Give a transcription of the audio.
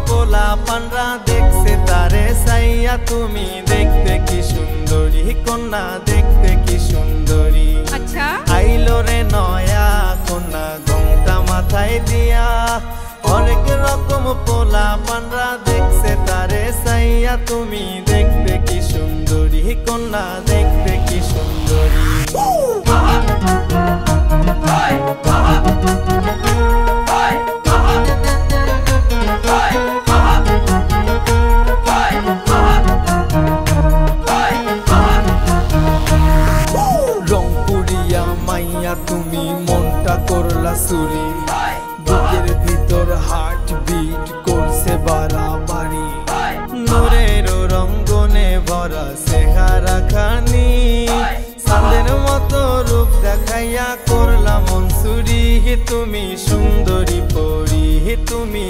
পোলা পানরা দেখছে তারে সাইয়া তুমি দেখতে কি সুন্দরী কন্যা দেখতে কি সুন্দরী। আচ্ছা আইলো রে নয়া কন্যা ঘোমটা মাথায় দিয়া অনেক রকম পোলা পানরা দেখছে তারে সাইয়া তুমি দেখতে কি সুন্দরী কন্যা দেখতে কি সুন্দরী। রংপুরিয়া মাইয়া তুমি মনটা করলা চুরি বুকের ভিতর হার্ট বিট করছে বাড়াবাড়ি নূরের রঙ্গনে ভরা চেহারা খানি চাঁদের মতো রূপ দেখাইয়া করলা মনসুরি তুমি সুন্দরী পরি তুমি